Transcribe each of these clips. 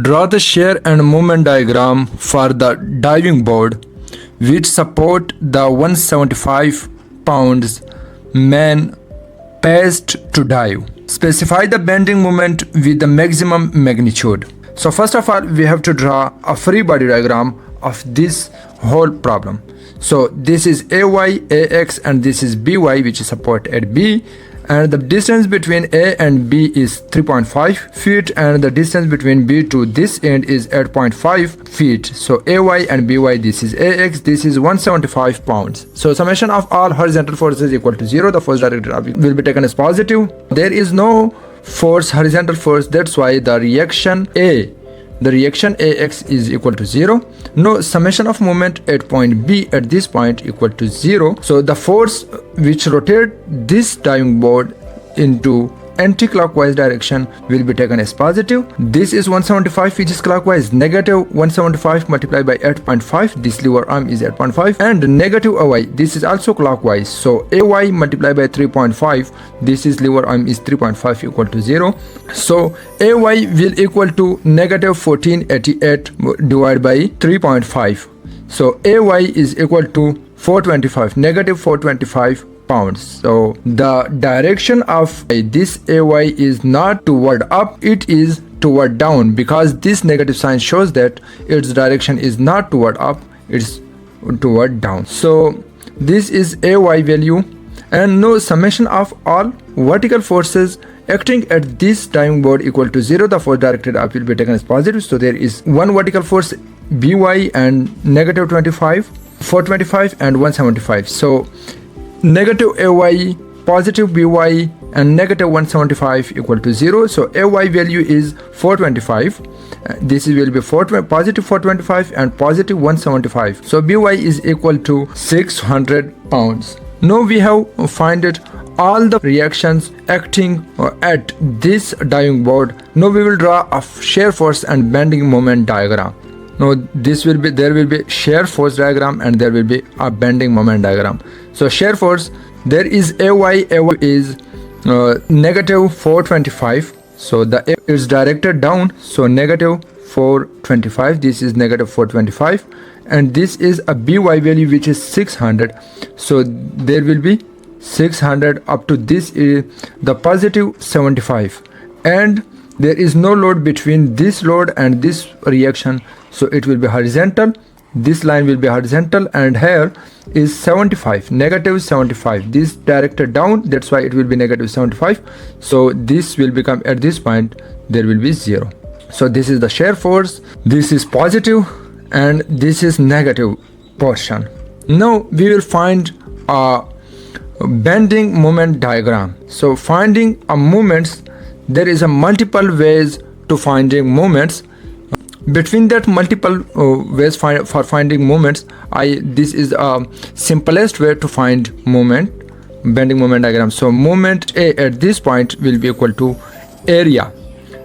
Draw the shear and moment diagram for the diving board which support the 175 pounds man paced to dive. Specify the bending moment with the maximum magnitude. So first of all, we have to draw a free body diagram of this whole problem. So this is AY, AX and this is BY, which is support at B, and the distance between A and B is 3.5 feet and the distance between B to this end is 8.5 feet. So AY and BY, this is AX, this is 175 pounds. So summation of all horizontal forces equal to 0. The force directed up will be taken as positive. There is no force, horizontal force, that's why the reaction AX is equal to 0. No summation of moment at point B at this point equal to 0. So the force which rotate this diving board into anti-clockwise direction will be taken as positive. This is 175 which is clockwise, negative 175 multiplied by 8.5, this lever arm is 8.5, and negative AY, this is also clockwise, so AY multiplied by 3.5, this is lever arm is 3.5 equal to 0. So AY will equal to negative 1488 divided by 3.5. So AY is equal to 425, negative 425 pounds. So the direction of this AY is not toward up, it is toward down, because this negative sign shows that its direction is not toward up, it's toward down. So this is AY value, and no summation of all vertical forces acting at this diving board equal to 0. The force directed up will be taken as positive. So there is one vertical force BY and negative 25, 425 and 175. So negative AY, positive BY and negative 175 equal to 0. So AY value is 425. This will be positive 425 and positive 175. So BY is equal to 600 pounds. Now we have found it all the reactions acting at this diving board. Now we will draw a shear force and bending moment diagram. Now there will be shear force diagram and there will be a bending moment diagram. So shear force, there is AY is negative 425. So the A is directed down, so negative 425, this is negative 425, and this is a BY value which is 600. So there will be 600 up to this is the positive 75, and there is no load between this load and this reaction, so it will be horizontal. This line will be horizontal, and here is 75, negative 75. This directed down, that's why it will be negative 75. So this will become, at this point there will be 0. So this is the shear force, this is positive and this is negative portion. Now we will find a bending moment diagram. So finding a moments, there is a multiple ways to finding moments. Between that multiple ways for finding moments, this is a simplest way to find moment, bending moment diagram. So moment A at this point will be equal to area.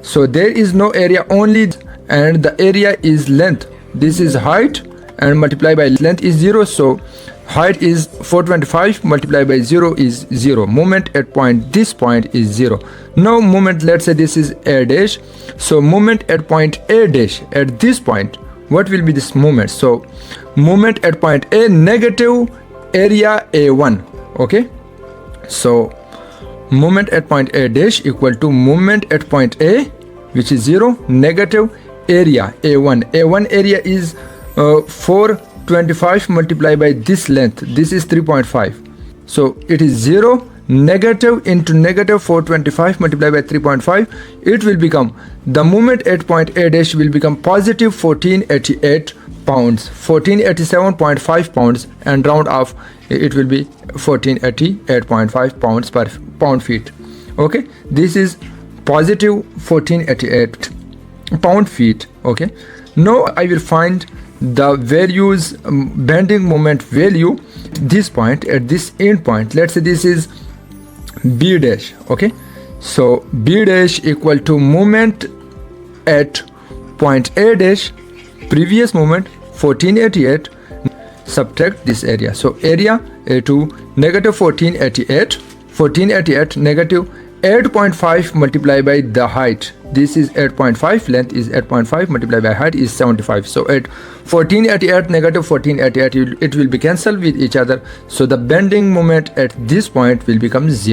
So there is no area only, and the area is length. This is height and multiplied by length is 0. So height is 425 multiplied by 0 is 0. Moment at this point is 0. Now moment, let's say this is A dash. So moment at point A dash, at this point, what will be this moment? So moment at point A, negative area A1. Okay, so moment at point A dash equal to moment at point A, which is 0, negative area A1. A1 area is 425 multiplied by this length, this is 3.5. So it is 0, negative into negative 425 multiplied by 3.5. It will become, the moment at point A dash will become positive 1488 pounds, 1487.5 pounds, and round off it will be 1488.5 pounds per pound feet. Okay, this is positive 1488 pound feet. Okay, now I will find the values, bending moment value, this point at this end point. Let's say this is B dash. Okay, so B dash equal to moment at point A dash, previous moment 1488, subtract this area. So area A2 negative 1488, negative 8.5 multiplied by the height. This is 8.5, length is 8.5 multiplied by height is 75. So at 1488 negative 1488, it will be cancelled with each other. So the bending moment at this point will become 0.